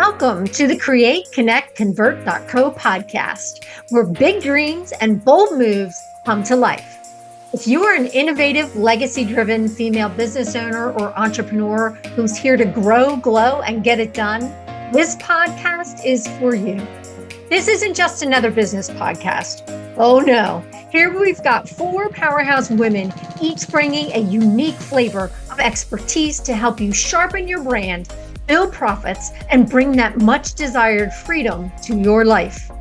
Welcome to the Create, Connect, Convert.co podcast, where big dreams and bold moves come to life. If you are an innovative, legacy-driven female business owner or entrepreneur who's here to grow, glow, and get it done, this podcast is for you. This isn't just another business podcast. Oh no, here we've got 4 powerhouse women, each bringing a unique flavor of expertise to help you sharpen your brand, build profits, and bring that much desired freedom to your life.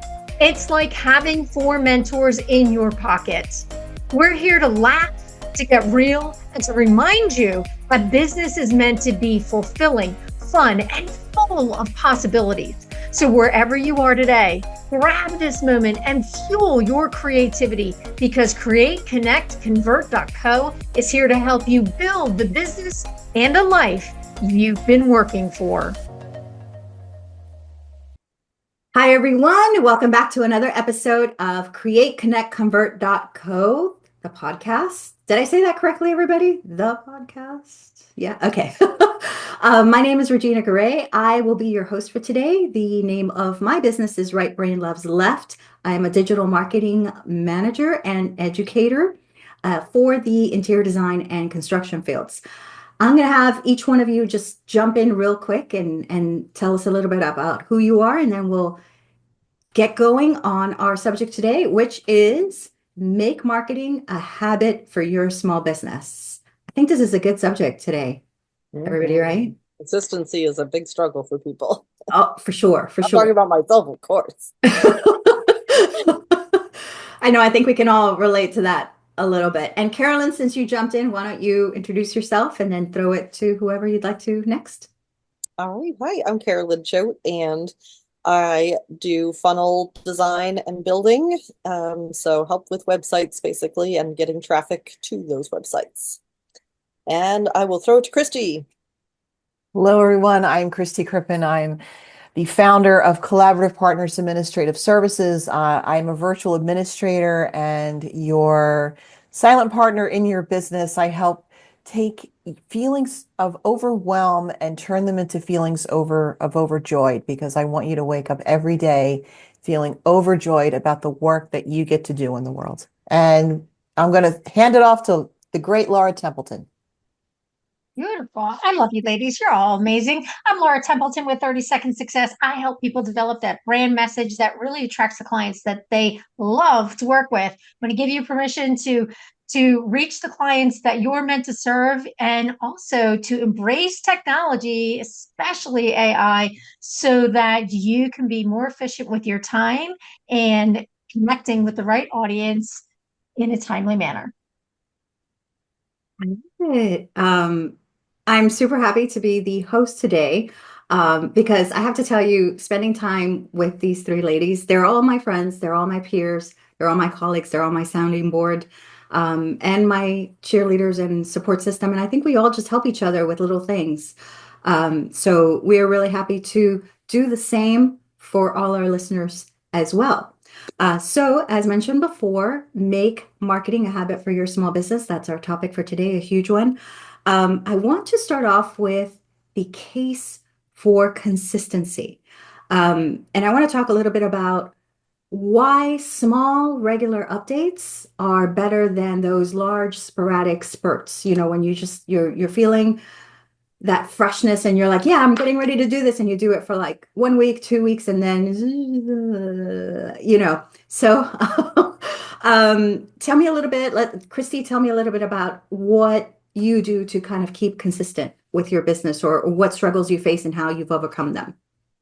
It's like having 4 mentors in your pocket. We're here to laugh, to get real, and to remind you that business is meant to be fulfilling, fun, and full of possibilities. So wherever you are today, grab this moment and fuel your creativity, because Create, Connect, Convert.co is here to help you build the business and a life you've been working for. Hi, everyone. Welcome back to another episode of Create, Connect, Convert.co, the podcast. Did I say that correctly, everybody? The podcast? Yeah. Okay. My name is Regina Garay. I will be your host for today. The name of my business is Right Brain Loves Left. I am a digital marketing manager and educator for the interior design and construction fields. I'm going to have each one of you just jump in real quick and tell us a little bit about who you are, and then we'll get going on our subject today, which is make marketing a habit for your small business. I think this is a good subject today. Everybody, right? Consistency is a big struggle for people. Oh, for sure. I'm talking about myself, of course. I know. I think we can all relate to that a little bit. And Carolyn, since you jumped in, why don't you introduce yourself and then throw it to whoever you'd like to next? All right. Hi, I'm Carolyn Choate, and I do funnel design and building. So help with websites, basically, and getting traffic to those websites. And I will throw it to Kristy. Hello, everyone. I'm Kristy Crippen. I'm the founder of Collaborative Partners Administrative Services. I'm a virtual administrator and your silent partner in your business. I help take feelings of overwhelm and turn them into feelings of overjoyed, because I want you to wake up every day feeling overjoyed about the work that you get to do in the world. And I'm going to hand it off to the great Laura Templeton. Beautiful. I love you, ladies. You're all amazing. I'm Laura Templeton with 30 Second Success. I help people develop that brand message that really attracts the clients that they love to work with. I'm going to give you permission to reach the clients that you're meant to serve, and also to embrace technology, especially AI, so that you can be more efficient with your time and connecting with the right audience in a timely manner. I'm super happy to be the host today, because I have to tell you, spending time with these 3 ladies, they're all my friends, they're all my peers, they're all my colleagues, they're all my sounding board, and my cheerleaders and support system. And I think we all just help each other with little things. So we are really happy to do the same for all our listeners as well. So as mentioned before, make marketing a habit for your small business. That's our topic for today, a huge one. I want to start off with the case for consistency. And I want to talk a little bit about why small regular updates are better than those large sporadic spurts. You know, when you're feeling that freshness and you're like, yeah, I'm getting ready to do this. And you do it for like 1 week, 2 weeks, and then, so tell me a little bit, Kristy, tell me a little bit about what you do to kind of keep consistent with your business, or what struggles you face and how you've overcome them.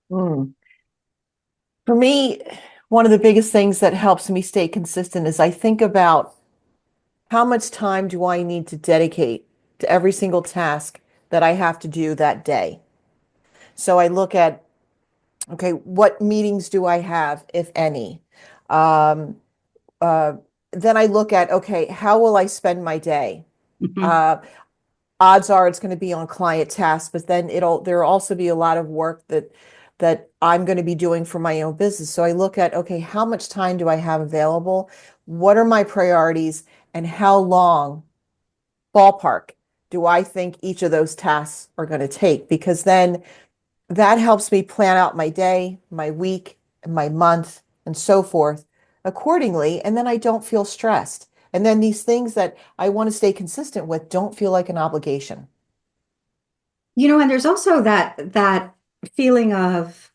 For me, one of the biggest things that helps me stay consistent is I think about how much time do I need to dedicate to every single task that I have to do that day. So I look at, okay, what meetings do I have, if any? Then I look at, okay, how will I spend my day? Mm-hmm. Odds are it's going to be on client tasks, but then there'll also be a lot of work that I'm going to be doing for my own business. So I look at, okay, how much time do I have available? What are my priorities, and how long, ballpark, do I think each of those tasks are going to take? Because then that helps me plan out my day, my week, my month, and so forth accordingly. And then I don't feel stressed. And then these things that I want to stay consistent with don't feel like an obligation. And there's also that feeling of,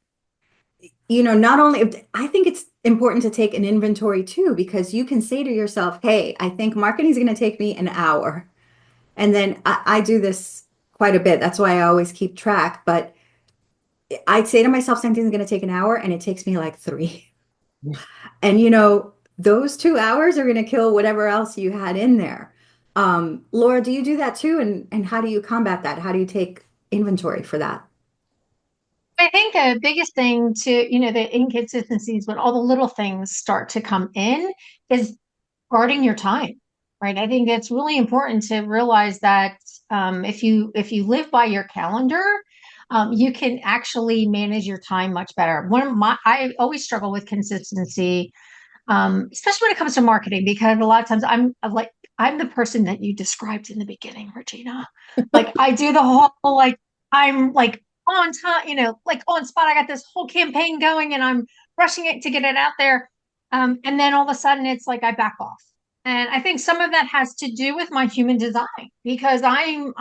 not only, I think it's important to take an inventory too, because you can say to yourself, hey, I think marketing is going to take me an hour. And then I do this quite a bit. That's why I always keep track. But I'd say to myself, something's going to take an hour, and it takes me like 3. And those 2 hours are going to kill whatever else you had in there. Laura, do you do that too? And how do you combat that? How do you take inventory for that? I think the biggest thing to, the inconsistencies when all the little things start to come in is guarding your time, right? I think it's really important to realize that if you live by your calendar, you can actually manage your time much better. I always struggle with consistency, especially when it comes to marketing, because a lot of times I'm the person that you described in the beginning, Regina. Like I do the whole I'm on time, like on spot. I got this whole campaign going and I'm rushing it to get it out there. And then all of a sudden it's like I back off. And I think some of that has to do with my human design because I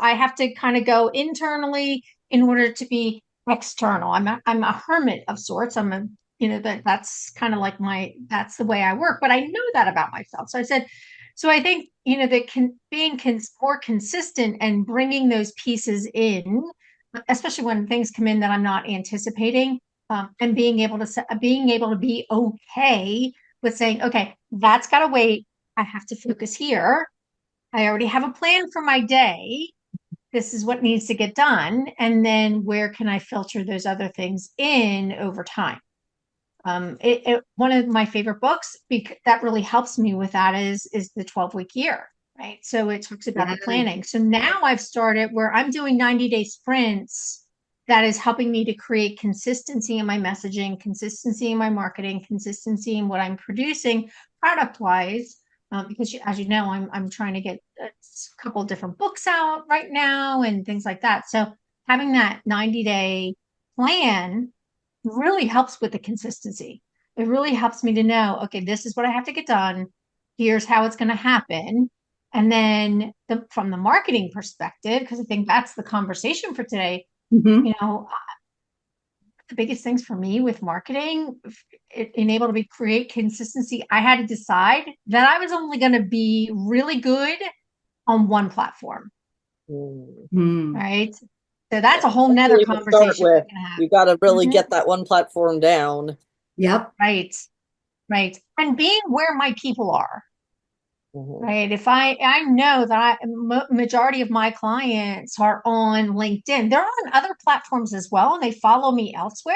have to kind of go internally in order to be external. I'm a hermit of sorts. That's kind of like that's the way I work, but I know that about myself. So I think, being more consistent and bringing those pieces in, especially when things come in that I'm not anticipating, and being able to be okay with saying, okay, that's got to wait. I have to focus here. I already have a plan for my day. This is what needs to get done. And then where can I filter those other things in over time? One of my favorite books that really helps me with that is the 12-week year, right? So it talks about the planning. So now I've started where I'm doing 90-day sprints that is helping me to create consistency in my messaging, consistency in my marketing, consistency in what I'm producing product wise. Because as you know, I'm trying to get a couple of different books out right now and things like that. So having that 90-day plan really helps with the consistency. It really helps me to know, okay, this is what I have to get done. Here's how it's going to happen. And then from the marketing perspective, because I think that's the conversation for today, Mm-hmm. The biggest things for me with marketing, enable to create consistency, I had to decide that I was only going to be really good on one platform. Mm-hmm. Right. So that's a whole nother Really to start conversation we with, can have. you got to really Mhm. get that one platform down. Yep. Right. Right. And being where my people are. Mhm. Right. If I know that majority of my clients are on LinkedIn, they're on other platforms as well, and they follow me elsewhere.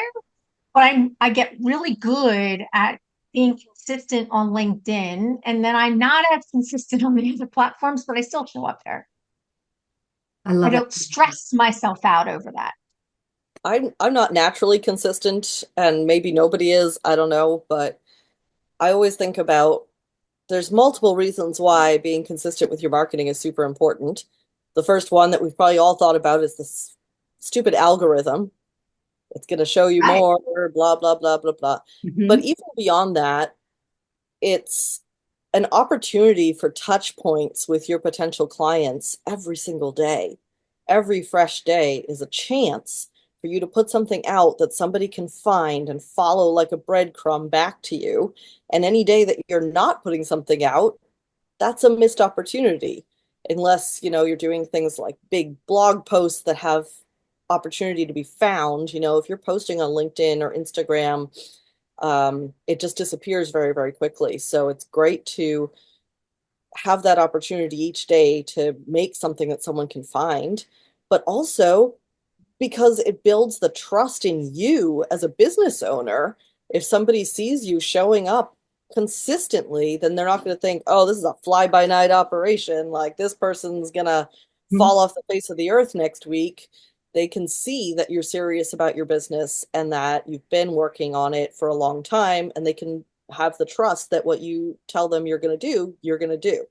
But I get really good at being consistent on LinkedIn, and then I'm not as consistent on the other platforms, but I still show up there. I I love that. don't stress myself out over that. I'm not naturally consistent, and maybe nobody is, I don't know, but I always think about there's multiple reasons why being consistent with your marketing is super important. The first one that we've probably all thought about is this stupid algorithm. It's going to show you Right. more, blah, blah, blah, blah, blah. But Mm-hmm. even beyond that, it's an opportunity for touch points with your potential clients every single day. Every fresh day is a chance for you to put something out that somebody can find and follow like a breadcrumb back to you. And any day that you're not putting something out, that's a missed opportunity. Unless, you're doing things like big blog posts that have opportunity to be found. If you're posting on LinkedIn or Instagram, it just disappears very, very quickly. So it's great to have that opportunity each day to make something that someone can find, but also because it builds the trust in you as a business owner. If somebody sees you showing up consistently, then they're not going to think, oh, this is a fly-by-night operation. Like this person's going to fall off the face of the earth next week. They can see that you're serious about your business and that you've been working on it for a long time, and they can have the trust that what you tell them you're going to do, you're going to do.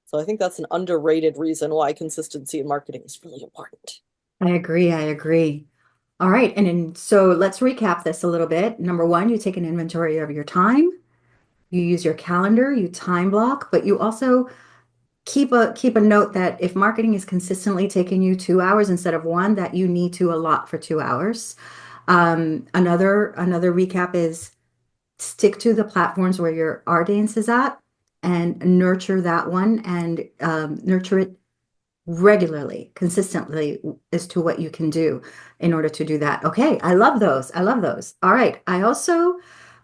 So I think that's an underrated reason why consistency in marketing is really important. I agree. I agree. All right. So let's recap this a little bit. Number one, you take an inventory of your time. You use your calendar, you time block, but you also keep a note that if marketing is consistently taking you 2 hours instead of one, that you need to allot for 2 hours. Another recap is stick to the platforms where your audience is at and nurture that one and nurture it regularly, consistently as to what you can do in order to do that. Okay, I love those. I love those. All right. I also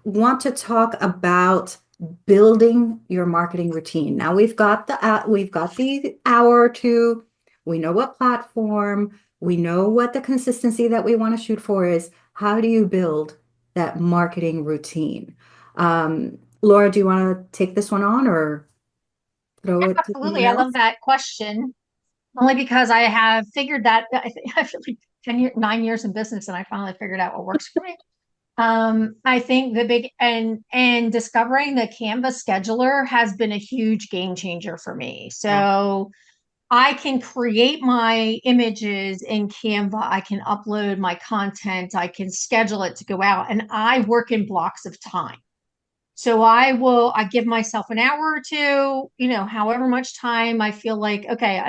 want to talk about building your marketing routine. Now we've got the hour or two. We know what platform, we know what the consistency that we want to shoot for is. How do you build that marketing routine? Laura, do you want to take this one on or throw it to someone Absolutely. I love else? that question. Only because I have figured that I feel like 9 years in business and I finally figured out what works for me. I think the big and discovering the Canva scheduler has been a huge game changer for me. Yeah. So I can create my images in Canva. I can upload my content. I can schedule it to go out and I work in blocks of time. So I give myself an hour or two, however much time I feel like, okay.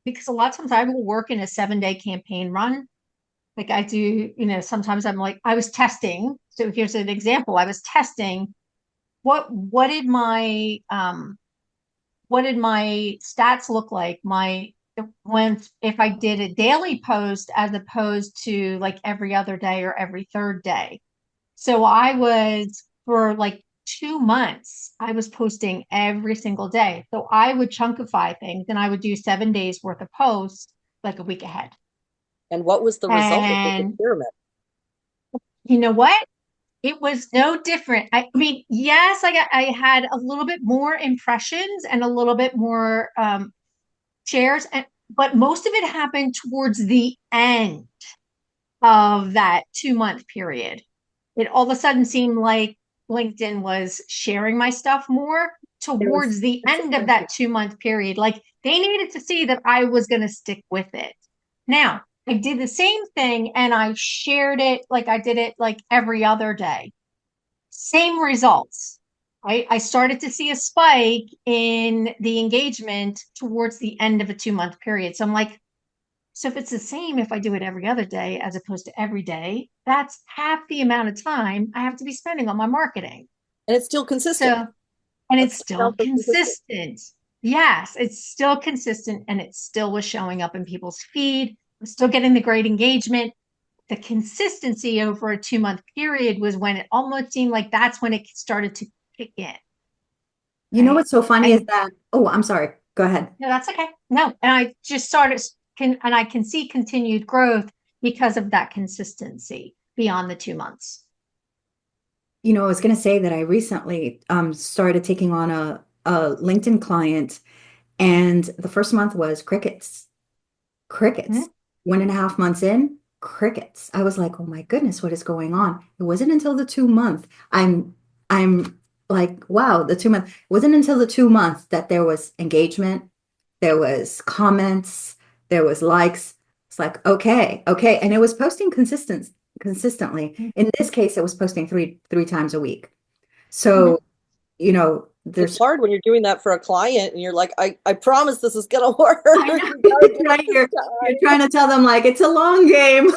Because a lot of times I will work in a 7-day campaign run. Like I do, sometimes I'm like, I was testing. So here's an example. I was testing what did my stats look like? When if I did a daily post as opposed to like every other day or every third day. So I was for like 2 months, I was posting every single day. So I would chunkify things and I would do 7 days worth of posts like a week ahead. And what was the result of this And experiment? you know what? It was no different. I mean, yes, I had a little bit more impressions and a little bit more shares, but most of it happened towards the end of that 2 month period. It all of a sudden seemed like LinkedIn was sharing my stuff more There was towards the end of consistency. that 2 month period. Like they needed to see that I was going to stick with it. Now, I did the same thing and I shared it like I did it like every other day. Same results. I started to see a spike in the engagement towards the end of a 2 month period. So I'm like, so if it's the same, if I do it every other day as opposed to every day, that's half the amount of time I have to be spending on my marketing. And it's still consistent. So, and it's That's still sounds so consistent. consistent. Yes, it's still consistent and it still was showing up in people's feed. I'm still getting the great engagement. The consistency over a 2 month period was when it almost seemed like that's when it started to kick in. You know Right. what's so funny is And that, oh, I'm sorry. Go ahead. no, that's okay. No. And I just started and I can see continued growth because of that consistency beyond the 2 months. I was going to say that I recently started taking on a LinkedIn client, and the first month was crickets. Crickets. Mhm. 1.5 months in, crickets. I was like, oh my goodness, what is going on? It wasn't until the 2 month. I'm like, wow, the 2 month. It wasn't until the 2 month that there was engagement, there was comments, there was likes. It's like, okay, okay. And it was posting consistently. In this case, it was posting three times a week. Mhm. So, It's there's hard when you're doing that for a client and you're like, I promise this is gonna work. I know, You gotta give right? it this You're time. trying to tell them like it's a long game.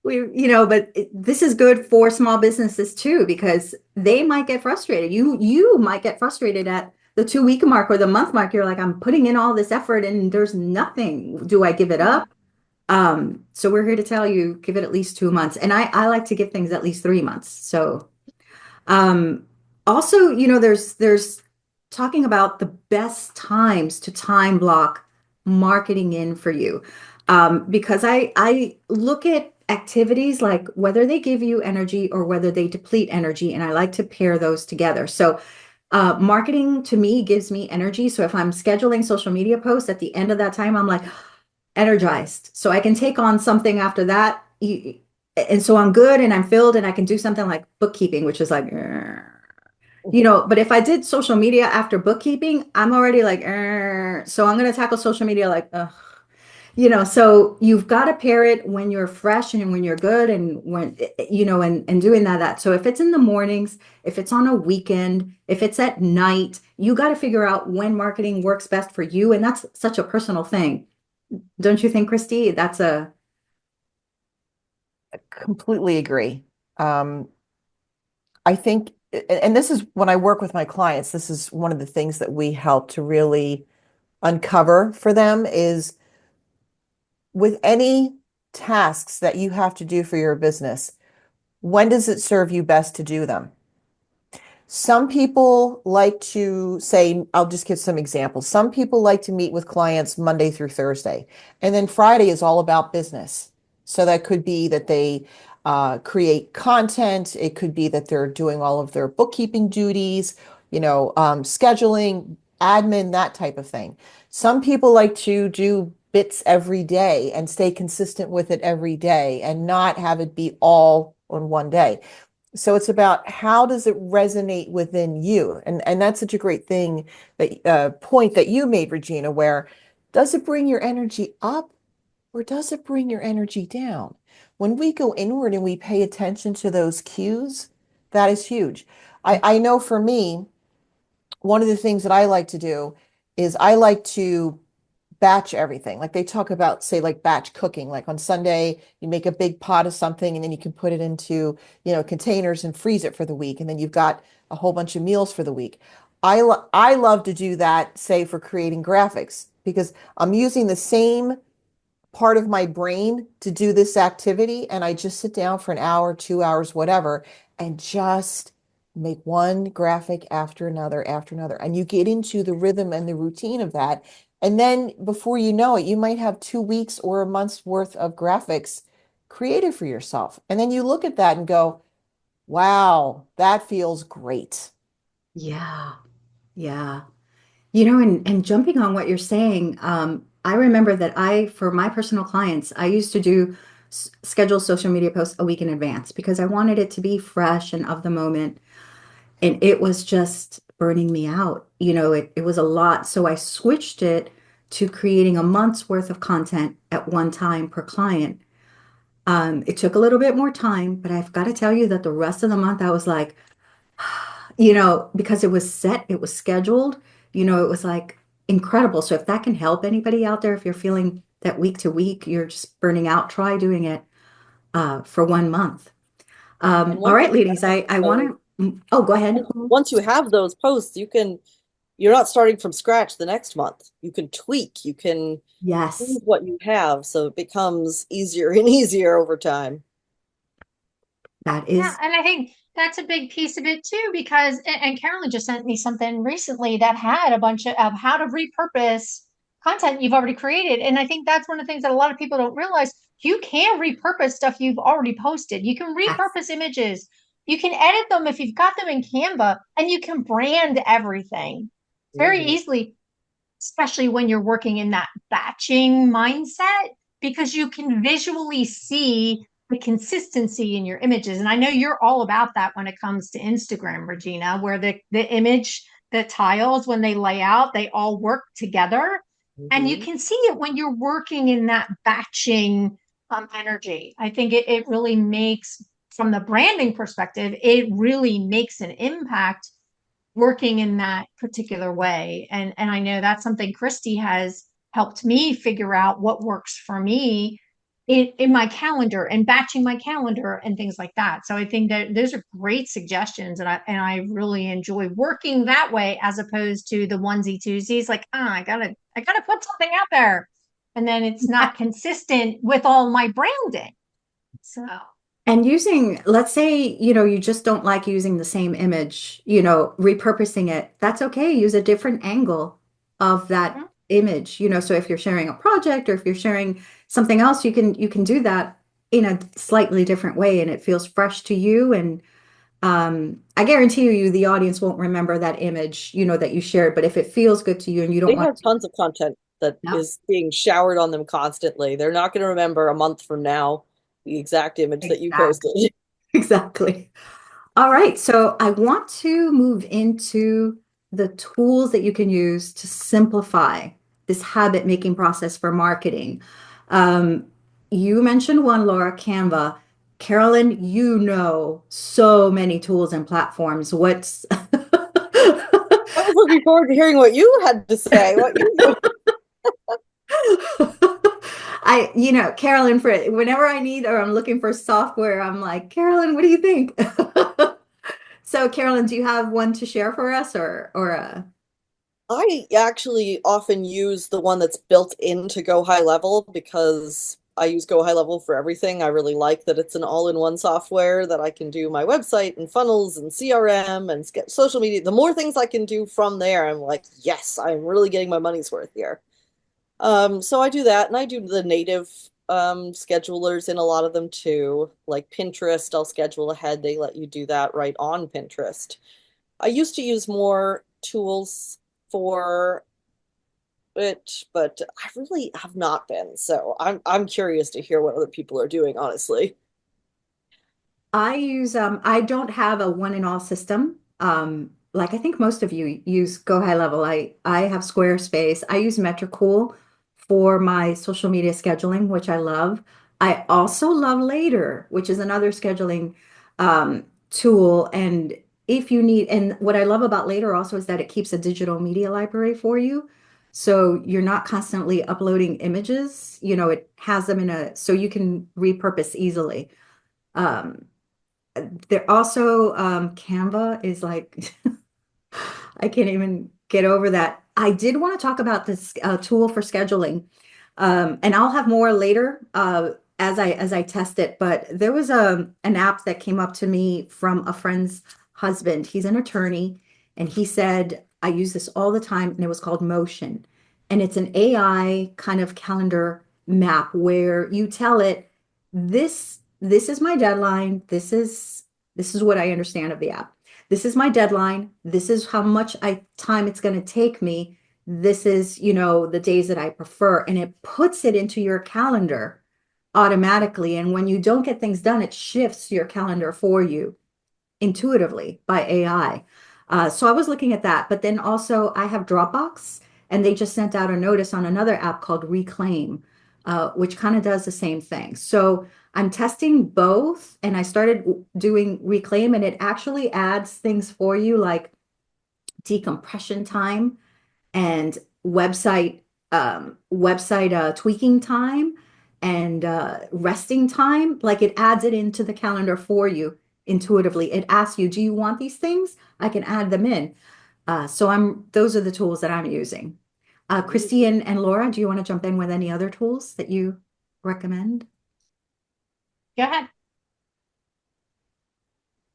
But this is good for small businesses too, because they might get frustrated. You might get frustrated at the 2 week mark or the month mark. You're like, I'm putting in all this effort and there's nothing. Do I give it Mhm. up? So we're here to tell you, give it at least 2 months. And I like to give things at least 3 months. So um, also, there's talking about the best times to time block marketing in for you. Because I look at activities like whether they give you energy or whether they deplete energy, and I like to pair those together. So marketing to me gives me energy. So if I'm scheduling social media posts at the end of that time, I'm like energized. So I can take on something after that. And so I'm good and I'm filled and I can do something like bookkeeping, which is like, but if I did social media after bookkeeping, I'm already like, so I'm going to tackle social media like, ugh. So you've got to pair it when you're fresh and when you're good and when, and doing that. So if it's in the mornings, if it's on a weekend, if it's at night, you got to figure out when marketing works best for you. And that's such a personal thing. Don't you think, Kristy? Completely agree. I think, and this is when I work with my clients, this is one of the things that we help to really uncover for them is with any tasks that you have to do for your business, when does it serve you best to do them? Some people like to say, I'll just give some examples. Some people like to meet with clients Monday through Thursday, and then Friday is all about business. So that could be that they create content. It could be that they're doing all of their bookkeeping duties, scheduling, admin, that type of thing. Some people like to do bits every day and stay consistent with it every day and not have it be all on one day. So it's about how does it resonate within you? And that's such a great thing that point that you made, Regina, where does it bring your energy up or does it bring your energy down? When we go inward and we pay attention to those cues, that is huge. I know for me, one of the things that I like to do is I like to batch everything. Like they talk about, say, like batch cooking. Like on Sunday, you make a big pot of something and then you can put it into, containers and freeze it for the week. And then you've got a whole bunch of meals for the week. I love to do that, say, for creating graphics, because I'm using the same part of my brain to do this activity. And I just sit down for an hour, 2 hours, whatever, and just make one graphic after another, after another. And you get into the rhythm and the routine of that. And then before you know it, you might have 2 weeks or a month's worth of graphics created for yourself. And then you look at that and go, wow, that feels great. Yeah. Yeah. And jumping on what you're saying, I remember that for my personal clients, I used to schedule social media posts a week in advance because I wanted it to be fresh and of the moment. And it was just burning me out. It was a lot. So I switched it to creating a month's worth of content at one time per client. It took a little bit more time, but I've got to tell you that the rest of the month I was like, because it was set, it was scheduled, it was like incredible. So if that can help anybody out there, if you're feeling that week to week, you're just burning out, try doing it for 1 month. And All once right, you ladies, have I want to, oh, go ahead. once you have those posts, you're not starting from scratch the next month. You can tweak, you can Yes, improve what you have, so it becomes easier and easier over time. that Yeah, is, and I think that's a big piece of it too, because and Carolyn just sent me something recently that had a bunch of how to repurpose content you've already created. And I think that's one of the things that a lot of people don't realize. You can repurpose stuff you've already posted. You can yes. repurpose images. You can edit them if you've got them in Canva, and you can brand everything very Mhm. easily, especially when you're working in that batching mindset, because you can visually see the consistency in your images. And I know you're all about that when it comes to Instagram, Regina, where the image, the tiles, when they lay out, they all work together. And you Mhm. can see it when you're working in that batching energy. I think it really makes, from the branding perspective, it really makes an impact working in that particular way. And I know that's something Kristy has helped me figure out what works for me in my calendar and batching my calendar and things like that. So I think that those are great suggestions, and I really enjoy working that way as opposed to the onesie twosies. Like, I gotta put something out there, and then it's not consistent with all my branding. So And let's say, you just don't like using the same image, repurposing it, that's okay. Use a different angle of that mhm. image, so if you're sharing a project or if you're sharing something else, you can do that in a slightly different way and it feels fresh to you. And I guarantee you, the audience won't remember that image, that you shared, but if it feels good to you and you don't They want have to, tons of content that yeah, is being showered on them constantly. They're not going to remember a month from now the exact image that you exactly. posted. Exactly. All right, so I want to move into the tools that you can use to simplify this habit making process for marketing. Um, you mentioned one, Laura, Canva. Carolyn, you know so many tools and platforms. What's I was looking forward to hearing what you had to say. What you do. Carolyn, for whenever I need or I'm looking for software, I'm like, Carolyn, what do you think? So, Carolyn, do you have one to share for us or I actually often use the one that's built into Go High Level because I use Go High Level for everything. I really like that it's an all-in-one software that I can do my website and funnels and CRM and social media. The more things I can do from there, I'm like, yes, I'm really getting my money's worth here. So I do that, and I do the native schedulers in a lot of them too. Like Pinterest, I'll schedule ahead. They let you do that right on Pinterest. I used to use more tools for it, but I really have not been. So I'm curious to hear what other people are doing, honestly. I don't have a one in all system. Like I think most of you use Go High Level. I have Squarespace. I use Metricool for my social media scheduling, which I love. I also love Later, which is another scheduling tool. And if you need, and what I love about Later also is that it keeps a digital media library for you. So you're not constantly uploading images. It has them so you can repurpose easily. Um, there also Canva is like I can't even get over that. I did want to talk about this tool for scheduling, and I'll have more later as I test it. But there was an app that came up to me from a friend's husband. He's an attorney, and he said I use this all the time, and it was called Motion, and it's an AI kind of calendar map where you tell it this is my deadline. This is what I understand of the app. This is my deadline. This is how much time it's going to take me. This is, the days that I prefer. And it puts it into your calendar automatically. And when you don't get things done, it shifts your calendar for you intuitively by AI. So I was looking at that. But then also I have Dropbox, and they just sent out a notice on another app called Reclaim, which kind of does the same thing. So I'm testing both, and I started doing Reclaim, and it actually adds things for you like decompression time and website tweaking time and resting time. Like it adds it into the calendar for you intuitively. It asks you, do you want these things? I can add them in. So those are the tools that I'm using. Kristy and Laura, do you want to jump in with any other tools that you recommend? Go ahead.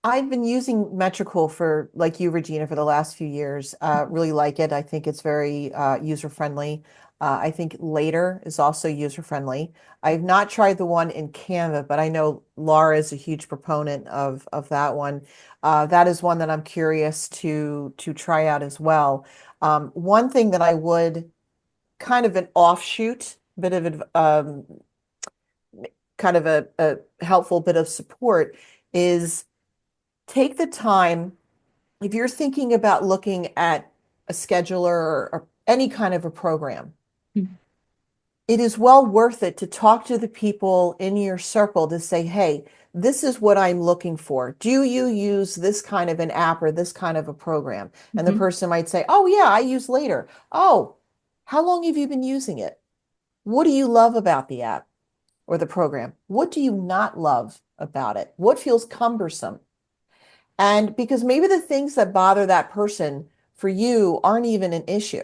I've been using Metricool for, like you, Regina, for the last few years. Really like it. I think it's very user friendly. I think Later is also user friendly. I've not tried the one in Canva, but I know Laura is a huge proponent of that one. That is one that I'm curious to try out as well. One thing that I would kind of an offshoot, bit of kind of a helpful bit of support is take the time, if you're thinking about looking at a scheduler or any kind of a program, Mhm. it is well worth it to talk to the people in your circle to say, hey, this is what I'm looking for. Do you use this kind of an app or this kind of a program? And the Mhm. person might say, oh, yeah, I use Later. Oh, how long have you been using it? What do you love about the app or the program? What do you not love about it? What feels cumbersome? And because maybe the things that bother that person for you aren't even an issue.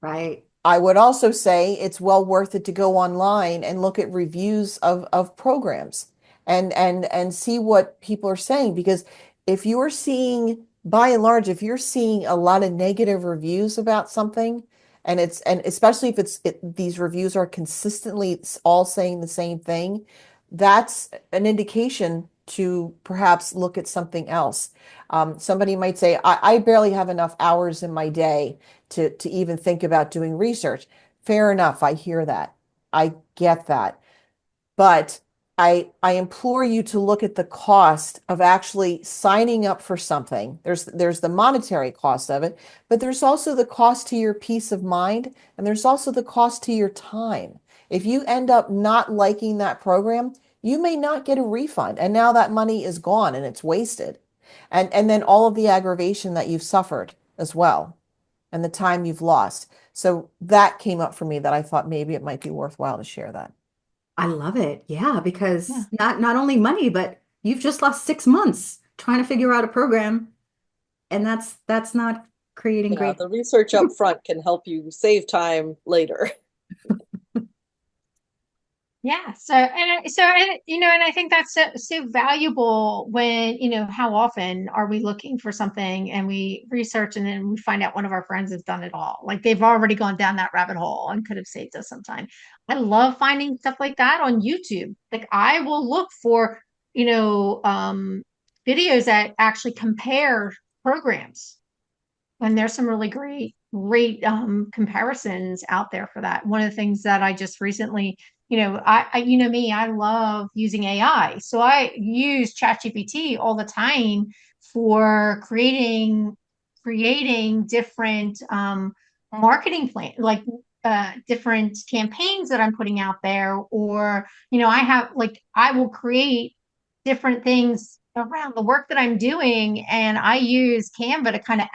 Right. I would also say it's well worth it to go online and look at reviews of programs and see what people are saying. Because if you're seeing, by and large, if you're seeing a lot of negative reviews about something, and especially if these reviews are consistently all saying the same thing, that's an indication to perhaps look at something else. Somebody might say, I barely have enough hours in my day to even think about doing research. Fair enough. I hear that. I get that. But I implore you to look at the cost of actually signing up for something. There's the monetary cost of it, but there's also the cost to your peace of mind, and there's also the cost to your time. If you end up not liking that program, you may not get a refund, and now that money is gone and it's wasted. And then all of the aggravation that you've suffered as well, and the time you've lost. So that came up for me that I thought maybe it might be worthwhile to share that. I love it. Yeah, Yeah. because not only money, but you've just lost 6 months trying to figure out a program, and that's not creating Yeah, great. the research up front can help you save time later. Yeah. And I think that's so valuable when, how often are we looking for something and we research and then we find out one of our friends has done it all. Like they've already gone down that rabbit hole and could have saved us some time. I love finding stuff like that on YouTube. Like I will look for, you know, um, videos that actually compare programs. And there's some really great comparisons out there for that. One of the things that I just recently, you know me, I love using AI. So I use ChatGPT all the time for creating different marketing plan, like different campaigns that I'm putting out there, or I will create different things around the work that I'm doing, and I use Canva to kind of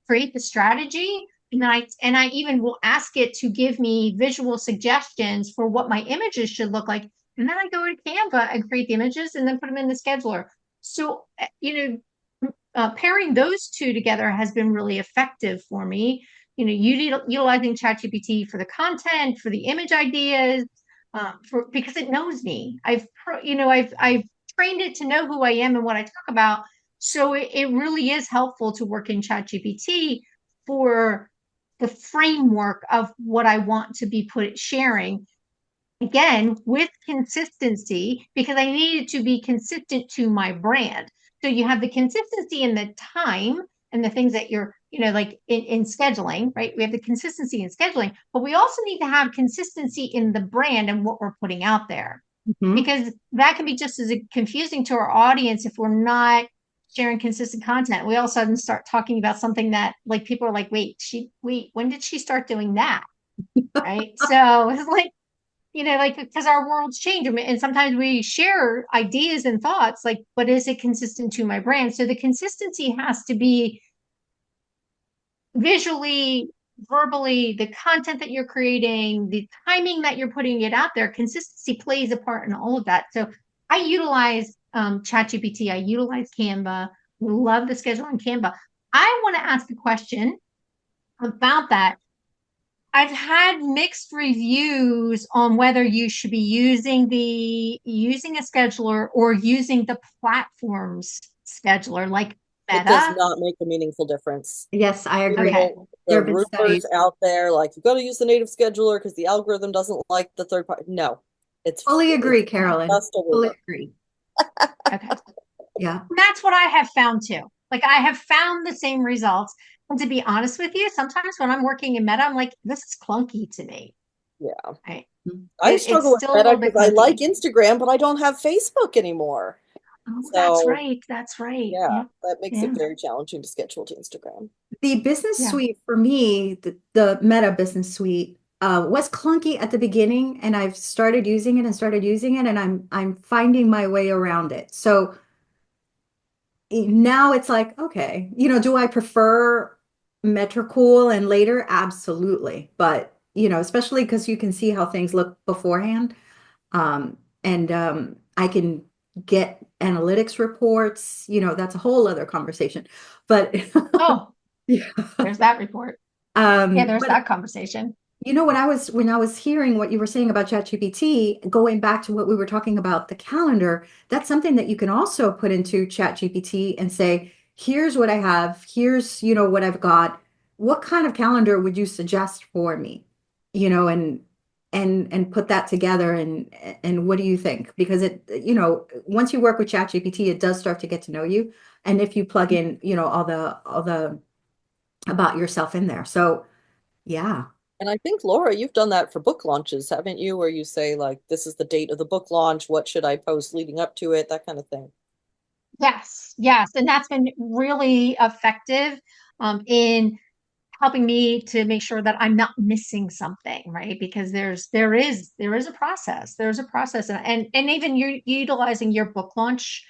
create the strategy, and I even will ask it to give me visual suggestions for what my images should look like, and then I go to Canva and create the images and then put them in the scheduler. So pairing those two together has been really effective for me. Utilizing ChatGPT for the content, for the image ideas, because it knows me. I've trained it to know who I am and what I talk about. So it really is helpful to work in ChatGPT for the framework of what I want to be sharing. Again, with consistency, because I need it to be consistent to my brand. So you have the consistency in the time and the things that you're, like in scheduling, right? We have the consistency in scheduling, but we also need to have consistency in the brand and what we're putting out there, Mhm. because that can be just as confusing to our audience if we're not sharing consistent content. We all of a sudden start talking about something that like people are like, wait, when did she start doing that? Right. So it's like, because our worlds change, and sometimes we share ideas and thoughts, like, but is it consistent to my brand? So the consistency has to be visually, verbally, the content that you're creating, the timing that you're putting it out there. Consistency plays a part in all of that. So I utilize ChatGPT, I utilize Canva, love the schedule on Canva. I want to ask a question about that. I've had mixed reviews on whether you should be using a scheduler or using the platform's scheduler, like It does Meta. not make a meaningful difference. Yes, I agree. Okay. The There have been rumors studies. out there, like you've got to use the native scheduler because the algorithm doesn't like the third party. No, Fully it's agree, Carolyn. just a Fully rumor. agree. Okay. Yeah. That's what I have found too. Like I have found the same results. And to be honest with you, sometimes when I'm working in Meta, I'm like, this is clunky to me. Yeah. Right. I It's struggle with still a Meta little bit because I like clunky. Instagram, but I don't have Facebook anymore. Oh, that's So right. That's right. yeah, Yeah. that makes it Yeah. very challenging to schedule to Instagram. The business Yeah. suite for me, the Meta business suite, was clunky at the beginning, and I've started using it and started using it, and I'm finding my way around it. So now it's like, okay, do I prefer Metricool and later? Absolutely. But, especially because you can see how things look beforehand. And I can get analytics reports, that's a whole other conversation. But Oh, yeah. there's that report. Yeah, there's But that conversation. when I was hearing what you were saying about ChatGPT, going back to what we were talking about, the calendar, that's something that you can also put into ChatGPT and say, here's what I have, here's, what I've got. What kind of calendar would you suggest for me? And put that together, and what do you think? Because once you work with ChatGPT, it does start to get to know you. And if you plug in, all the about yourself in there. So yeah. And I think, Laura, you've done that for book launches, haven't you? Where you say, like, this is the date of the book launch. What should I post leading up to it? That kind of thing. Yes, yes. And that's been really effective in helping me to make sure that I'm not missing something, right? Because there is a process. There's a process, and even you utilizing your book launch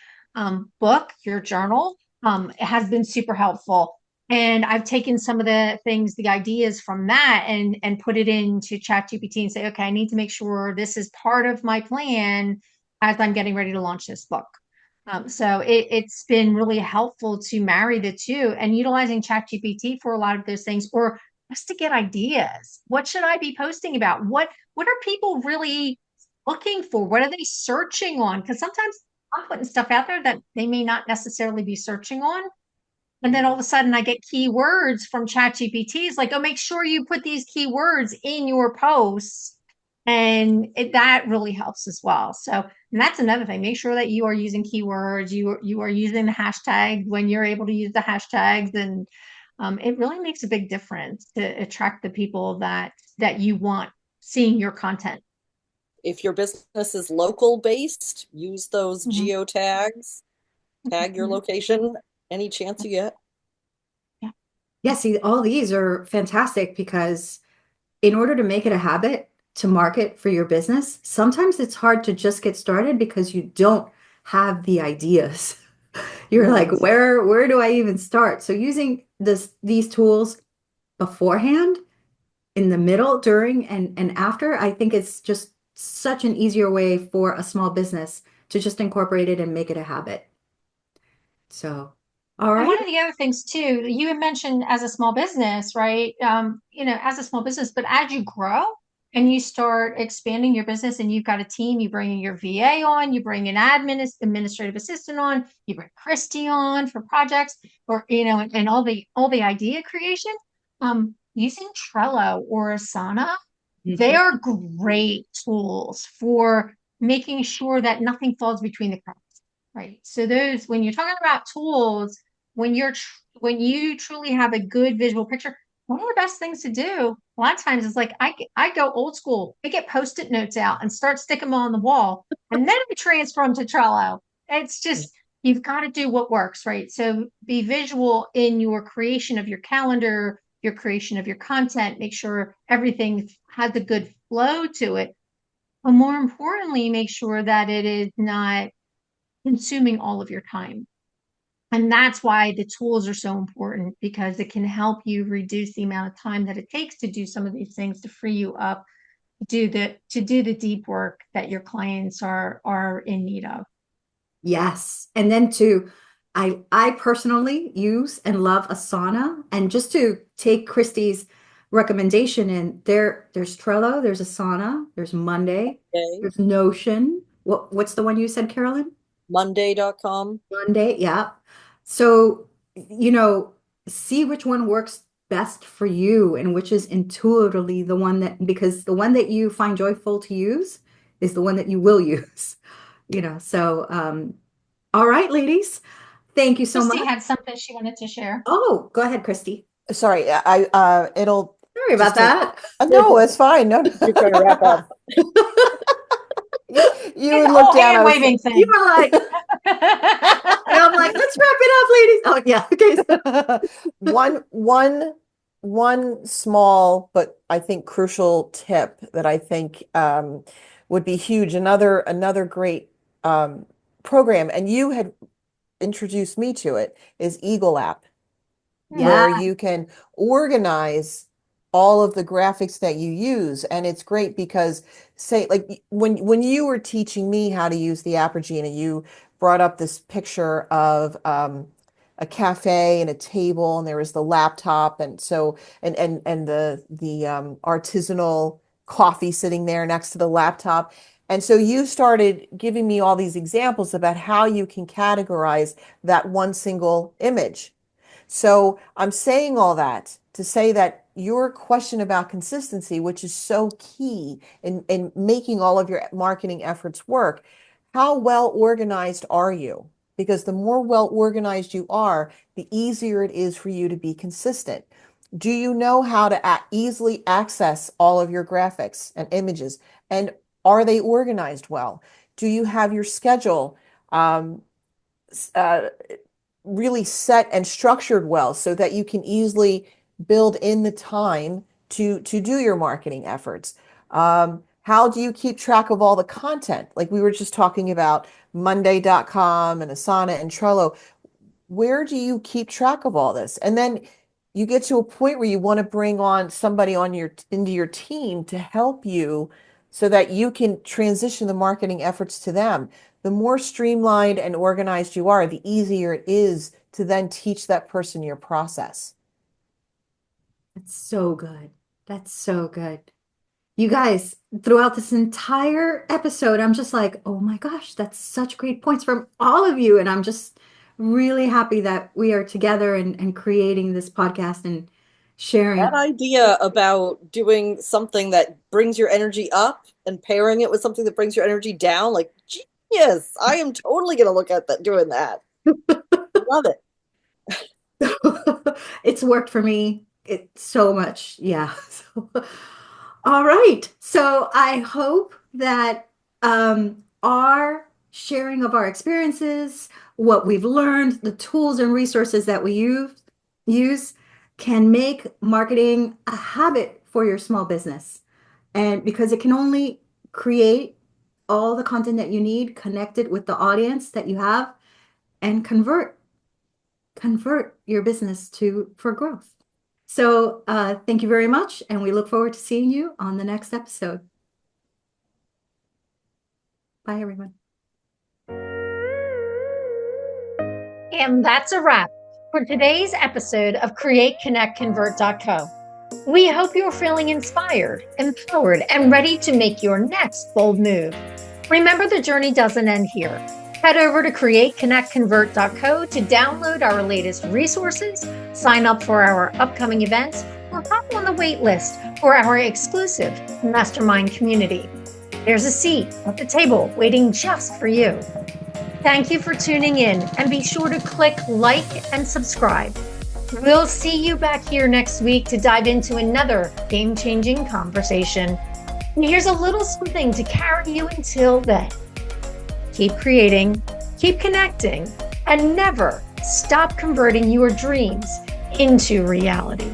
book, your journal, it has been super helpful. And I've taken some of the things, the ideas from that, and put it into ChatGPT and say, okay, I need to make sure this is part of my plan as I'm getting ready to launch this book. So it's been really helpful to marry the two and utilizing ChatGPT for a lot of those things, or just to get ideas. What should I be posting about? What are people really looking for? What are they searching on? Because sometimes I'm putting stuff out there that they may not necessarily be searching on. And then all of a sudden I get keywords from ChatGPT. It's like, oh, make sure you put these keywords in your posts. And that really helps as well. So, and that's another thing. Make sure that you are using keywords. You are using the hashtag when you're able to use the hashtags, and it really makes a big difference to attract the people that you want seeing your content. If your business is local based, use those Mhm. geotags, tag your Mhm. location any chance you get. Yeah. Yeah, see, all these are fantastic because in order to make it a habit to market for your business, sometimes it's hard to just get started because you don't have the ideas. You're like, Mm. where do I even start? So using these tools beforehand, in the middle, during, and after, I think it's just such an easier way for a small business to just incorporate it and make it a habit. So, all And right. one of the other things too, you had mentioned as a small business, right? As a small business, but as you grow and you start expanding your business and you've got a team, you bring in your VA on, you bring an administrative assistant on, you bring Kristy on for projects, or and all the idea creation. Using Trello or Asana, they Mhm. are great tools for making sure that nothing falls between the cracks. Right. So those, when you're talking about tools, when you truly have a good visual picture, one of the best things to do a lot of times is like I go old school. I get post-it notes out and start sticking them on the wall, and then I transfer them to Trello. It's just you've got to do what works, right? So be visual in your creation of your calendar, your creation of your content. Make sure everything has a good flow to it. But more importantly, make sure that it is not consuming all of your time. And that's why the tools are so important, because it can help you reduce the amount of time that it takes to do some of these things, to free you up to do the deep work that your clients are in need of. Yes. And then to I personally use and love Asana. And just to take Christie's recommendation in there's Trello, there's Asana, there's Monday, Okay. there's Notion. What's the one you said, Carolyn? Monday.com. Monday, yeah. So, you know, see which one works best for you and which is intuitively the one that, because the one that you find joyful to use is the one that you will use, So, all right, ladies, thank you so Christy much. had something she wanted to share. Oh, go ahead, Christy. Sorry, it'll Sorry about just take. that. No, it's fine. No, no. You're trying to wrap up. You It's would a look whole down. hand I was waving You thing. were like, and I'm like, let's wrap it up, ladies. Oh, yeah. Okay. one small but I think crucial tip that I think would be huge. Another great program, and you had introduced me to it, is Eagle app, Yeah. where you can organize all of the graphics that you use. And it's great because, say, like when you were teaching me how to use the app, Regina, you brought up this picture of a cafe and a table, and there was the laptop, and so and the artisanal coffee sitting there next to the laptop. And so you started giving me all these examples about how you can categorize that one single image. So I'm saying all that to say that your question about consistency, which is so key in making all of your marketing efforts work, how well organized are you? Because the more well organized you are, the easier it is for you to be consistent. Do you know how to easily access all of your graphics and images? And are they organized well? Do you have your schedule really set and structured well so that you can easily build in the time to do your marketing efforts? How do you keep track of all the content? Like we were just talking about Monday.com and Asana and Trello. Where do you keep track of all this? And then you get to a point where you want to bring on somebody into your team to help you so that you can transition the marketing efforts to them. The more streamlined and organized you are, the easier it is to then teach that person your process. That's so good. That's so good. You guys, throughout this entire episode, I'm just like, oh my gosh, that's such great points from all of you. And I'm just really happy that we are together and creating this podcast and sharing. That idea about doing something that brings your energy up and pairing it with something that brings your energy down, like, genius. I am totally going to look at that, doing that. Love it. It's worked for me. It's so much. Yeah. All right. So I hope that our sharing of our experiences, what we've learned, the tools and resources that we use can make marketing a habit for your small business. And because it can only create all the content that you need, connected with the audience that you have, and convert your business for growth. So thank you very much, and we look forward to seeing you on the next episode. Bye, everyone. And that's a wrap for today's episode of CreateConnectConvert.co. We hope you're feeling inspired, empowered, and ready to make your next bold move. Remember, the journey doesn't end here. Head over to CreateConnectConvert.co to download our latest resources, sign up for our upcoming events, or hop on the wait list for our exclusive mastermind community. There's a seat at the table waiting just for you. Thank you for tuning in, and be sure to click like and subscribe. We'll see you back here next week to dive into another game-changing conversation. And here's a little something to carry you until then. Keep creating, keep connecting, and never stop converting your dreams into reality.